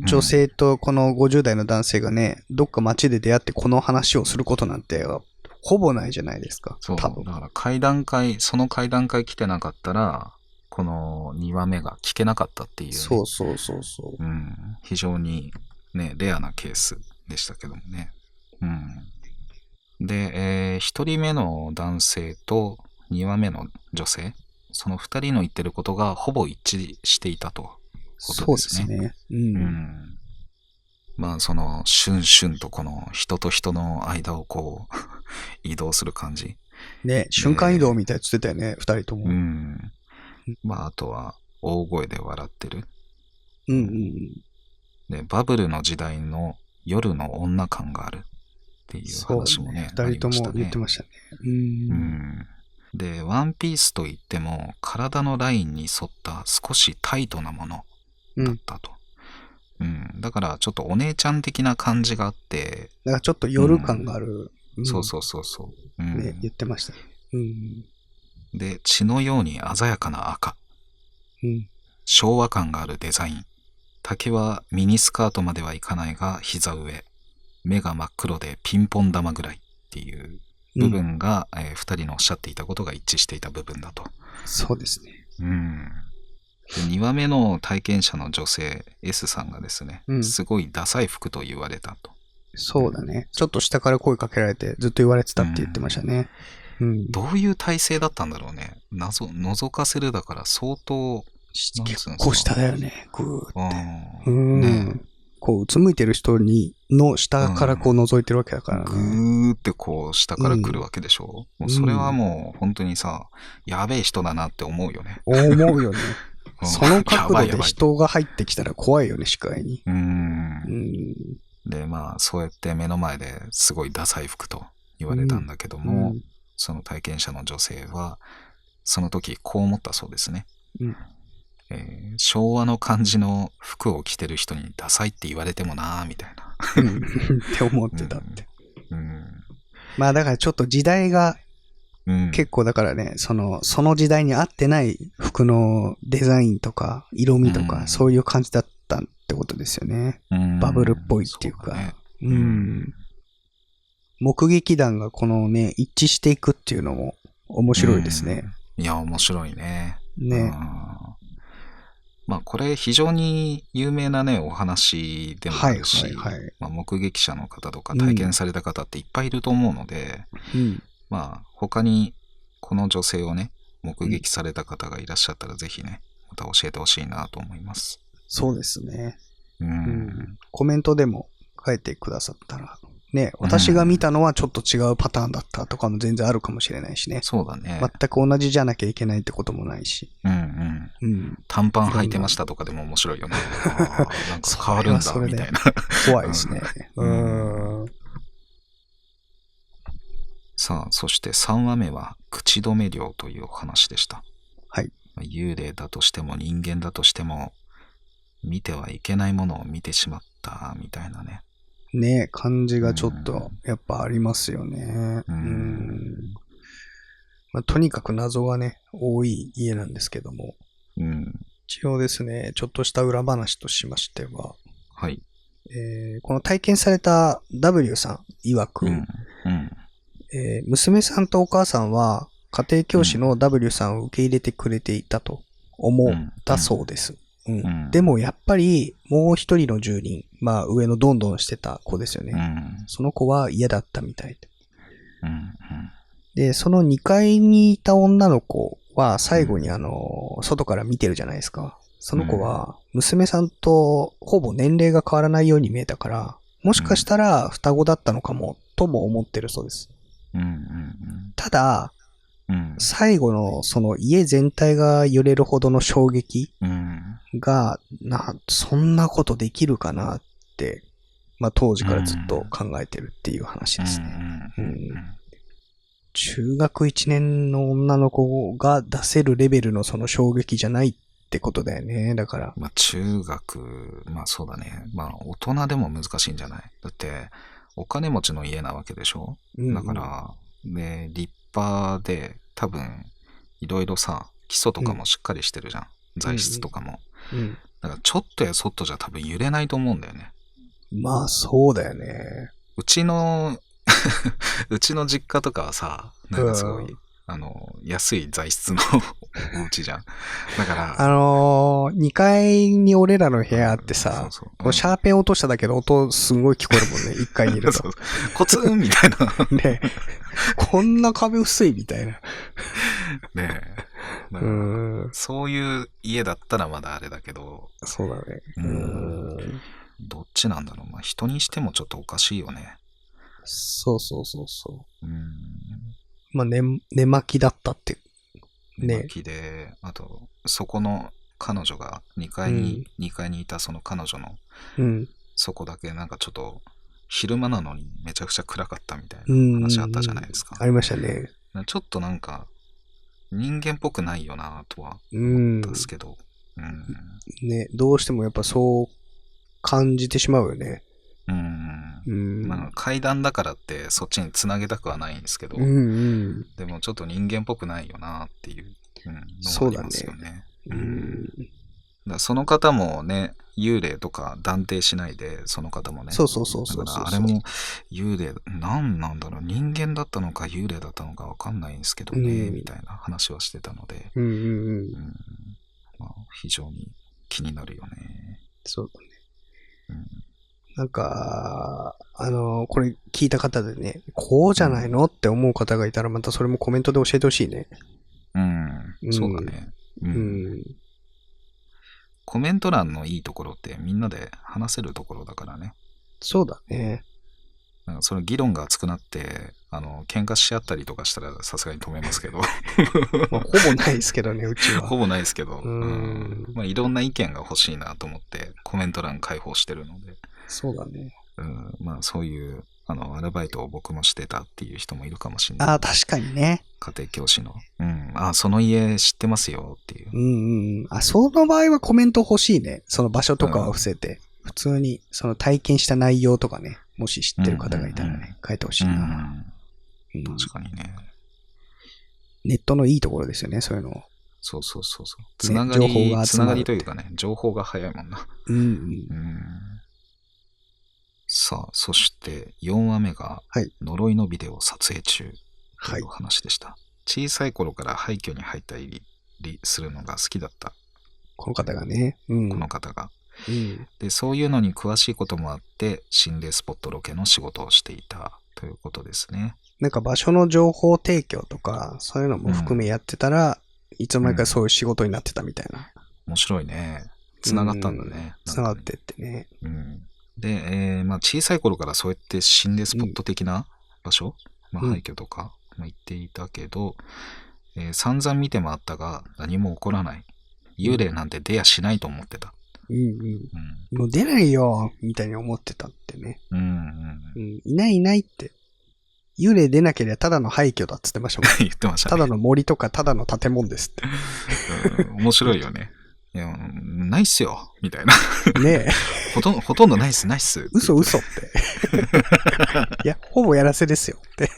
女性とこの50代の男性がね、どっか街で出会ってこの話をすることなんて、ほぼないじゃないですか。そう、多分。だからその怪談会来てなかったら、この2話目が聞けなかったっていう、ね。そう。非常にね、レアなケースでしたけどもね。で、1人目の男性と2話目の女性、その2人の言ってることがほぼ一致していたということですね。そうですね。そのシュンシュンとこの人と人の間をこう移動する感じ。ね、瞬間移動みたいに言ってたよね、2人とも。あとは大声で笑ってる。で、バブルの時代の夜の女感があるっていう話もね、2人とも言ってましたね。で、ワンピースといっても体のラインに沿った少しタイトなものだったと。だからちょっとお姉ちゃん的な感じがあって。だからちょっと夜感がある。そう。ね、言ってましたね。で、血のように鮮やかな赤。昭和感があるデザイン。丈はミニスカートまではいかないが膝上。目が真っ黒でピンポン玉ぐらいっていう部分が、二人のおっしゃっていたことが一致していた部分だと。そうですね。で2話目の体験者の女性 S さんがですね、すごいダサい服と言われたと。そうだね。ちょっと下から声かけられてずっと言われてたって言ってましたね。どういう体勢だったんだろうね。覗かせるだから相当、結構下だよね。ぐーって。ね、こう、うつむいてる人の下からこう覗いてるわけだからね。ぐーってこう下から来るわけでしょ。もうそれはもう本当にさ、やべえ人だなって思うよね。思うよね。その角度で人が入ってきたら怖いよね、視界に。で、まあ、そうやって目の前ですごいダサい服と言われたんだけども、その体験者の女性は、その時こう思ったそうですね。昭和の感じの服を着てる人にダサいって言われてもなーみたいな。って思ってたって。まあだからちょっと時代が、結構だからね、その時代に合ってない服のデザインとか色味とか、そういう感じだったってことですよね。バブルっぽいっていうか。目撃談がこのね、一致していくっていうのも面白いですね。いや、面白いね。ね。まあこれ非常に有名なね、お話でもあるし、まあ、目撃者の方とか体験された方っていっぱいいると思うので、まあ他にこの女性をね、目撃された方がいらっしゃったらぜひね、また教えてほしいなと思います。そうですね。コメントでも書いてくださったら、ね、私が見たのはちょっと違うパターンだったとかも全然あるかもしれないしね。そうだね。全く同じじゃなきゃいけないってこともないし。短パン履いてましたとかでも面白いよね。なんか変わるんだみたいな。怖いですね。さあ、そして3話目は口止め料というお話でした。はい。幽霊だとしても人間だとしても見てはいけないものを見てしまったみたいなね。ね、感じがちょっとやっぱありますよね。まあ、とにかく謎がね、多い家なんですけども。一応ですね、ちょっとした裏話としましては、はい。この体験された W さん曰く、娘さんとお母さんは家庭教師の W さんを受け入れてくれていたと思ったそうです。でもやっぱりもう一人の住人、まあ上のどんどんしてた子ですよね。その子は嫌だったみたいで。で、その2階にいた女の子は最後に外から見てるじゃないですか。その子は娘さんとほぼ年齢が変わらないように見えたから、もしかしたら双子だったのかもとも思ってるそうです。ただ、最後のその家全体が揺れるほどの衝撃が、そんなことできるかなって、まあ当時からずっと考えてるっていう話ですね。中学1年の女の子が出せるレベルのその衝撃じゃないってことだよね。だから。まあ中学、まあそうだね。まあ大人でも難しいんじゃない？だってお金持ちの家なわけでしょ？だから、ね、立派で多分いろいろさ、基礎とかもしっかりしてるじゃん。材質とかも。だからちょっとやそっとじゃ多分揺れないと思うんだよね。まあそうだよね。うちの実家とかはさ、なんかすごい、安い材質のお家じゃん。だから。2階に俺らの部屋あってさ、シャーペン落としただけど音すごい聞こえるもんね、1階にいると。コツンみたいな。ねえ。こんな壁薄いみたいな。ねえ。そういう家だったらまだあれだけど。そうだね。どっちなんだろう。まあ人にしてもちょっとおかしいよね。そう。まあ、寝巻きだったって。寝巻きで、あと、そこの彼女が2階にいたその彼女の、そこだけなんかちょっと、昼間なのにめちゃくちゃ暗かったみたいな話あったじゃないですか。ありましたね。ちょっとなんか、人間っぽくないよなとは思ったんですけど。ね、どうしてもやっぱそう感じてしまうよね。まあ、階段だからってそっちに繋げたくはないんですけど、でもちょっと人間っぽくないよなっていうのがありますよね。だその方もね、幽霊とか断定しないで、その方もね。そうそうそうそうだそう。からあれも幽霊、なんなんだろう、人間だったのか幽霊だったのかわかんないんですけどね、みたいな話はしてたので、うんうんうん。まあ、非常に気になるよね。そうだね。うんなんか、これ聞いた方でね、こうじゃないのって思う方がいたら、またそれもコメントで教えてほしいね。そうだね。コメント欄のいいところってみんなで話せるところだからね。そうだね。なんかその議論が熱くなって、喧嘩し合ったりとかしたらさすがに止めますけど。まあ、ほぼないですけどね、うちは。ほぼないですけど、まあ、いろんな意見が欲しいなと思ってコメント欄開放してるので。そうだね。まあそういうアルバイトを僕もしてたっていう人もいるかもしれない。ああ、確かにね。家庭教師の。その家知ってますよっていう。その場合はコメント欲しいね。その場所とかは伏せて。普通に、その体験した内容とかね。もし知ってる方がいたらね、書いてほしいな。確かにね。ネットのいいところですよね、そういうの。そう。つながり、情報が集まる。つながりというかね、情報が早いもんな。さあ、そして4話目が、呪いのビデオ撮影中という話でした。小さい頃から廃墟に入ったりするのが好きだった。この方がね。この方が。で、そういうのに詳しいこともあって、心霊スポットロケの仕事をしていたということですね。なんか場所の情報提供とか、そういうのも含めやってたら、いつの間にかそういう仕事になってたみたいな。面白いね。繋がったんだね。繋がってってね。で、まあ小さい頃からそうやって心霊スポット的な場所、廃墟とか、行っていたけど、散々見て回ったが何も起こらない。幽霊なんて出やしないと思ってた。もう出ないよみたいに思ってたってね。いないいないって。幽霊出なければただの廃墟だっつってましたもん。言ってましたね。ただの森とかただの建物ですって。面白いよね。いや、ないっすよみたいな。ねえ。ほとんどないっす、ないっす。嘘って。いや、ほぼやらせですよって。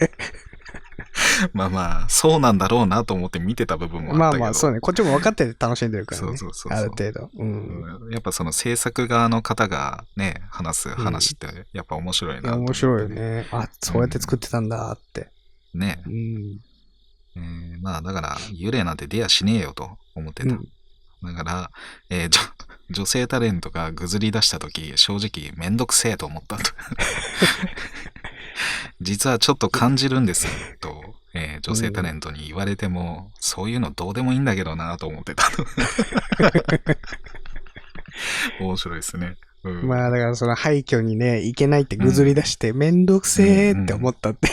まあ、そうなんだろうなと思って見てた部分もあったけど。そうね。こっちも分かって楽しんでるからね。そう。ある程度。やっぱその制作側の方がね、話す話ってやっぱ面白いなと思って、面白いよね。そうやって作ってたんだって。ね。まあだから幽霊なんて出やしねえよと思ってた。だから、女性タレントがぐずり出した時、正直めんどくせえと思ったと。実はちょっと感じるんですと、女性タレントに言われても、そういうのどうでもいいんだけどなと思ってた。面白いですね。まあだからその廃墟にね、行けないってぐずり出して、めんどくせーって思ったって。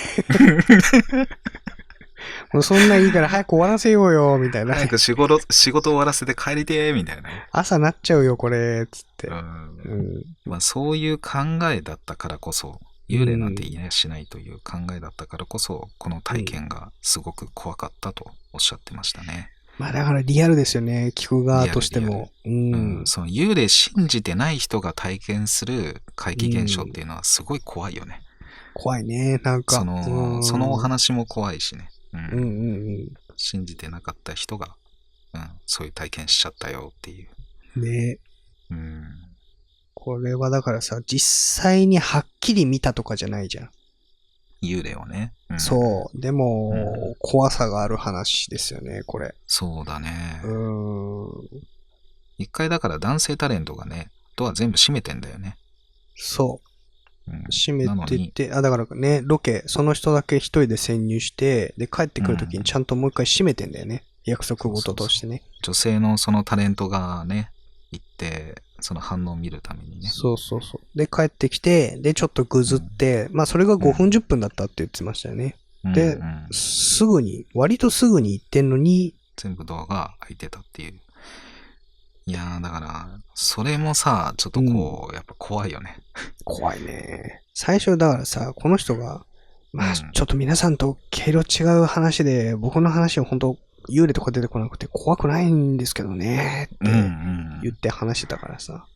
もうそんなんいいから早く終わらせようよ、みたいな。早く仕事終わらせて帰りてー、みたいな。朝なっちゃうよ、これ、つって。まあそういう考えだったからこそ、幽霊なんていやしないという考えだったからこそ、この体験がすごく怖かったとおっしゃってましたね。まあだからリアルですよね、聞く側としても。その幽霊信じてない人が体験する怪奇現象っていうのはすごい怖いよね。怖いね、なんか。そのお話も怖いしね。信じてなかった人が、そういう体験しちゃったよっていう。ね。これはだからさ、実際にはっきり見たとかじゃないじゃん。幽霊をね。そう。でも、怖さがある話ですよね、これ。そうだね。一回だから男性タレントがね、ドア全部閉めてんだよね。そう。閉めてて、だからね、ロケ、その人だけ一人で潜入して、で、帰ってくるときにちゃんともう一回閉めてんだよね。約束事としてね。女性のそのタレントがね、行って、その反応を見るためにね。そう。で、帰ってきて、で、ちょっとぐずって、まあ、それが5分10分だったって言ってましたよね。で、割とすぐに行ってんのに、全部ドアが開いてたっていう。いやー、だから、それもさ、ちょっとやっぱ怖いよね。怖いね。最初だからさ、この人が、まあ、ちょっと皆さんと毛色違う話で、僕の話を本当幽霊とか出てこなくて怖くないんですけどねって言って話してたからさ。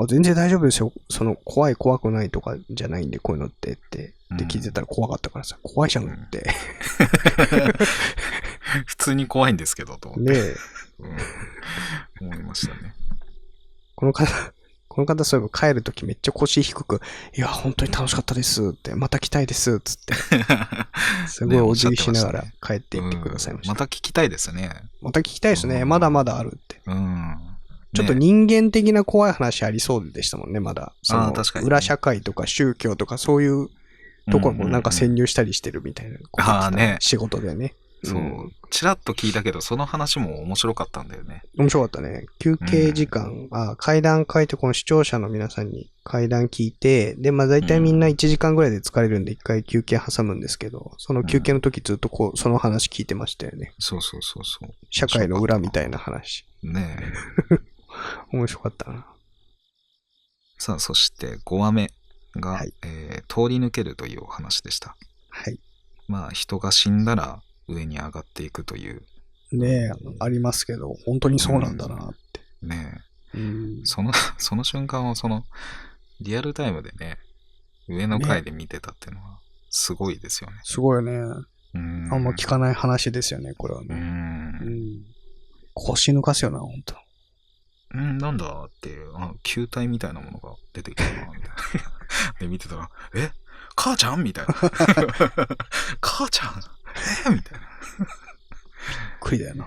全然大丈夫ですよ。その怖くないとかじゃないんでこういうのってって聞いてたら怖かったからさ、怖いじゃんって。普通に怖いんですけど、と思って。ねえ。思いましたね。この方そういえば帰るときめっちゃ腰低く、いや、本当に楽しかったですって、また来たいですっつって、すごいお辞儀しながら帰っていってくださいました。また聞きたいですね。また聞きたいですね。まだまだあるって。ちょっとね、人間的な怖い話ありそうでしたもんね、まだ。確かにね、裏社会とか宗教とかそういうところもなんか潜入したりしてるみたいなことね。仕事でね。そう。ちらっと聞いたけど、その話も面白かったんだよね。面白かったね。休憩時間、会談会ってこの視聴者の皆さんに会談聞いて、で、まあ大体みんな1時間ぐらいで疲れるんで1回休憩挟むんですけど、その休憩の時ずっとこう、その話聞いてましたよね。そう。社会の裏みたいな話。ねえ。面白かったな。さあ、そして5話目が、はい通り抜けるというお話でした。はい。まあ、人が死んだら上に上がっていくという。ねえ、ありますけど、本当にそうなんだなって。ねえ。その瞬間をリアルタイムでね、上の階で見てたっていうのは、すごいですよね。すごいよね。あんま聞かない話ですよね、これはね。腰抜かすよな、本当。なんだっていう、球体みたいなものが出てきたな、みたいな。で、見てたら、母ちゃんみたいな。母ちゃんみたいな。びっくりだよな。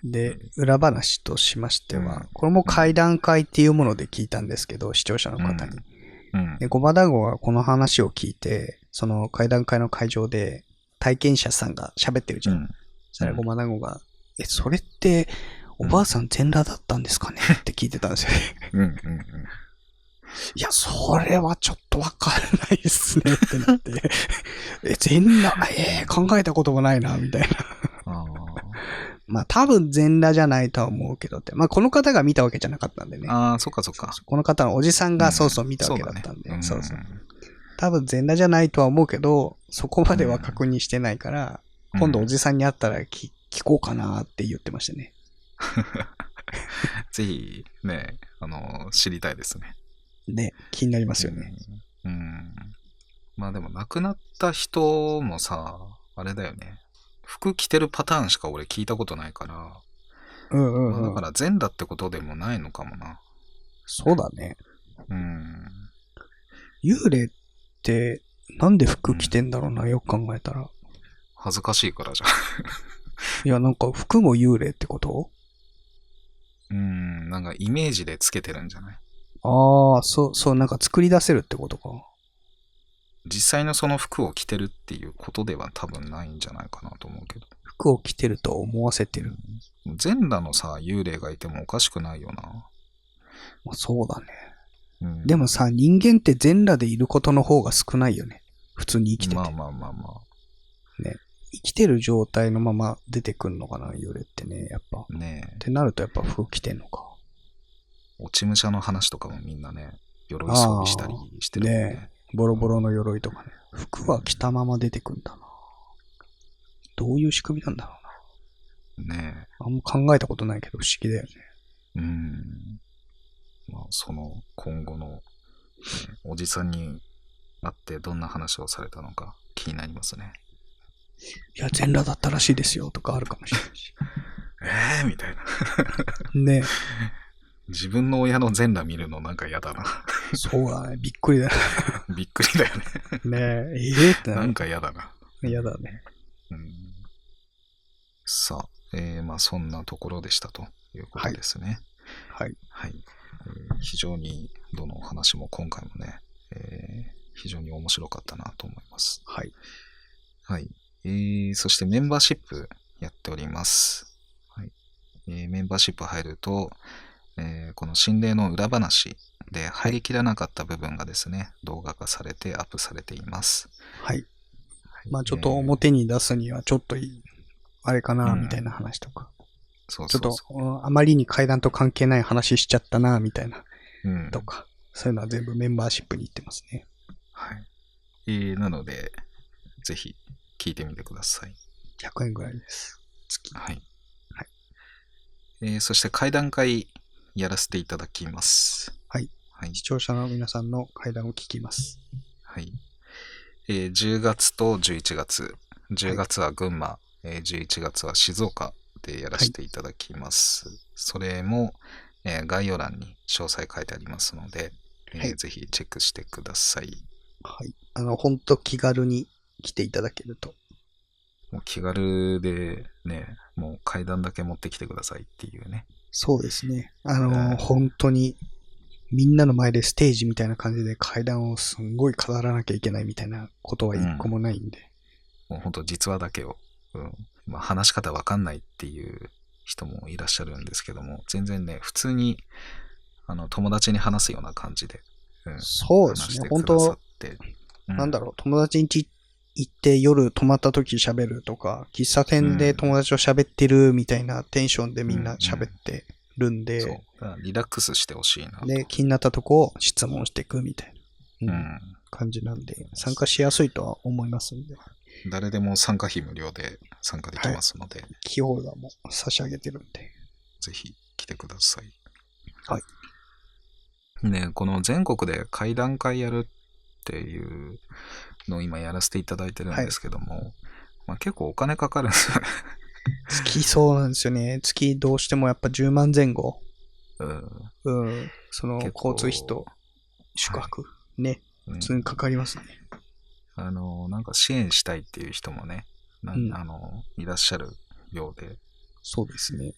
で、裏話としましては、これも会談会っていうもので聞いたんですけど、視聴者の方に。で、ごま団子がこの話を聞いて、その会談会の会場で体験者さんが喋ってるじゃん。そしたらごま団子が、それっておばあさん全裸だったんですかねって聞いてたんですよね。いや、それはちょっとわからないですねってなって。全裸、考えたこともないな、みたいな。まあ多分全裸じゃないとは思うけどって。まあこの方が見たわけじゃなかったんでね。そっか。この方のおじさんがそう見たわけだったんで。そう。多分全裸じゃないとは思うけど、そこまでは確認してないから、今度おじさんに会ったら聞こうかなって言ってましたね。ぜひね、知りたいですね。ね、気になりますよね。まあでも亡くなった人もさ、あれだよね。服着てるパターンしか俺聞いたことないから。まあだから全裸ってことでもないのかもな。そうだね。幽霊ってなんで服着てんだろうな、よく考えたら。恥ずかしいからじゃん。いや、なんか服も幽霊ってこと？なんかイメージでつけてるんじゃない？そう、なんか作り出せるってことか。実際のその服を着てるっていうことでは多分ないんじゃないかなと思うけど。服を着てると思わせてる。全裸のさ、幽霊がいてもおかしくないよな。まあ、そうだね。でもさ、人間って全裸でいることの方が少ないよね。普通に生きてて。まあ。ね。生きてる状態のまま出てくんのかな、幽霊ってね、やっぱ。ねえ。ってなるとやっぱ服着てんのか。落ち武者の話とかもみんなね、鎧装備したりしてるもんね。ボロボロの鎧とかね。服は着たまま出てくんだな。どういう仕組みなんだろうな。ねえ。あんま考えたことないけど不思議だよね。まあ、今後の、おじさんに会ってどんな話をされたのか気になりますね。いや、全裸だったらしいですよとかあるかもしれないし。みたいな。ね。自分の親の全裸見るのなんか嫌だな。そうだね。びっくりだね。びっくりだよね。ねえ。ってなんか嫌だな。嫌だね。さあ、まあそんなところでしたということですね。はい。非常にどのお話も今回もね、非常に面白かったなと思います。はい。そしてメンバーシップやっております。メンバーシップ入ると、この心霊の裏話で入りきらなかった部分がですね、動画化されてアップされています。まあちょっと表に出すにはちょっとあれかなみたいな話とか。ちょっとあまりに怪談と関係ない話しちゃったなみたいなとか、そういうのは全部メンバーシップに行ってますね。なのでぜひ聞いてみてください。100円ぐらいです。月。そして怪談会やらせていただきます。視聴者の皆さんの怪談を聞きます。10月と11月。10月は群馬、11月は静岡でやらせていただきます。それも、概要欄に詳細書いてありますので、ぜひチェックしてください。はい。ほんと気軽に来ていただけると。もう気軽でね、もう階段だけ持ってきてくださいっていうね。そうですね。本当に、みんなの前でステージみたいな感じで階段をすんごい飾らなきゃいけないみたいなことは一個もないんで。もう本当実話だけを、まあ、話し方わかんないっていう人もいらっしゃるんですけども、全然ね、普通に友達に話すような感じで、そうですね。本当、なんだろう、友達ん家行って夜泊まった時喋るとか、喫茶店で友達と喋ってるみたいなテンションでみんな喋ってるんで、そうリラックスしてほしいなと。で、気になったとこを質問していくみたいな、感じなんで、参加しやすいとは思いますんで。誰でも参加費無料で参加できますので、はい、キーホルダーも差し上げてるんで。ぜひ来てください。はい。ね、この全国で階段会やるっていうのを今やらせていただいてるんですけども、はい、まあ、結構お金かかるんですよね。月そうなんですよね。月どうしてもやっぱ10万前後。その交通費と宿泊、はい、ね、普通にかかりますね。なんか支援したいっていう人もね、いらっしゃるようで。そうですね。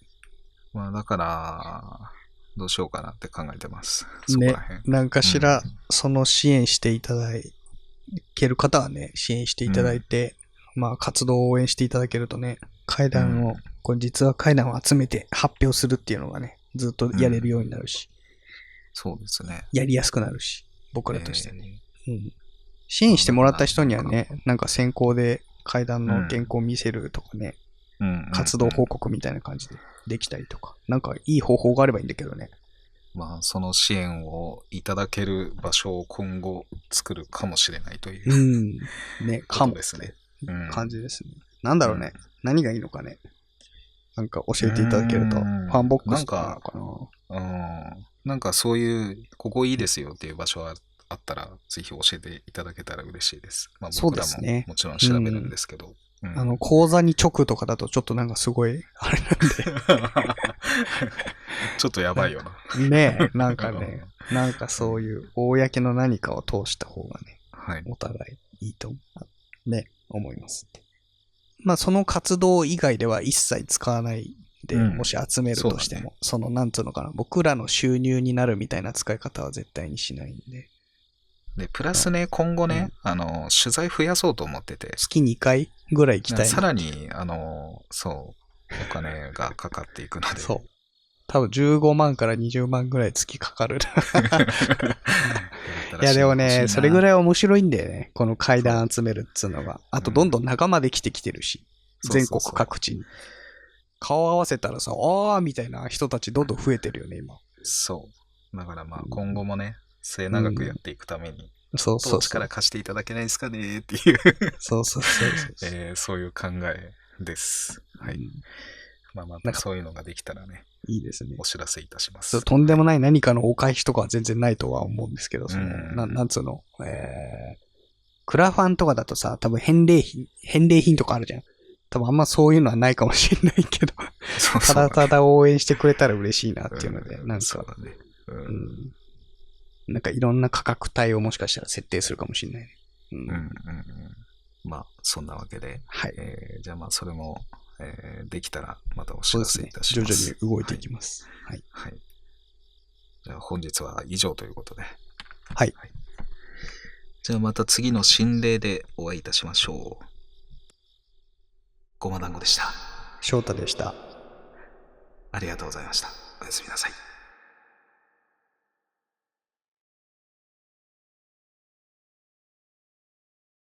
まあだから、どうしようかなって考えてます。ね、なんかしら、その支援していただける方はね、支援していただいて、まあ活動を応援していただけるとね、階段を、これ実は階段を集めて発表するっていうのがね、ずっとやれるようになるし、そうですね。やりやすくなるし、僕らとしてね。支援してもらった人にはね、なんか先行で階段の原稿を見せるとかね、活動報告みたいな感じでできたりとか、なんかいい方法があればいいんだけどね。まあ、その支援をいただける場所を今後作るかもしれないという。ね、かもですね。感じですね。なんだろうね。何がいいのかね。なんか教えていただけると。ファンボックスとかなのかな。なんかそういう、ここいいですよっていう場所があったら、ぜひ教えていただけたら嬉しいです。まあ僕らももちろん調べるんですけど。講座に直とかだとちょっとなんかすごい、あれなんで。ちょっとやばいよな。ねえ、なんかね、なんかそういう公の何かを通した方がね、お互いいいと思います。まあその活動以外では一切使わないで、もし集めるとしても、そのなんつうのかな、僕らの収入になるみたいな使い方は絶対にしないんで。で、プラスね、今後ね、取材増やそうと思ってて。月2回ぐらい行きたい。さらに、お金がかかっていくので。そう。多分15万から20万ぐらい月かかる。いやでもね、それぐらい面白いんだよね。この階段集めるっつうのが。あとどんどん仲間で来てるし。全国各地に。顔合わせたらさ、あーみたいな人たちどんどん増えてるよね、今。そう。だからまあ今後もね、末永くやっていくために、そうそう。力貸していただけないですかねっていうそうそう。そういう考えです。はい。またそういうのができたらね。いいですね。お知らせいたします。とんでもない何かのお返しとかは全然ないとは思うんですけど、なんつうの、クラファンとかだとさ、多分返礼品とかあるじゃん。多分あんまそういうのはないかもしれないけど、ただただ応援してくれたら嬉しいなっていうので、なんか、なんかいろんな価格帯をもしかしたら設定するかもしれないね。まあ、そんなわけで、はい。じゃあまあ、それも、できたらまたお知らせいたします。徐々に動いていきます。はい。はい。じゃあ本日は以上ということで。はい。じゃあまた次の心霊でお会いいたしましょう。ごま団子でした。翔太でした。ありがとうございました。おやすみなさい。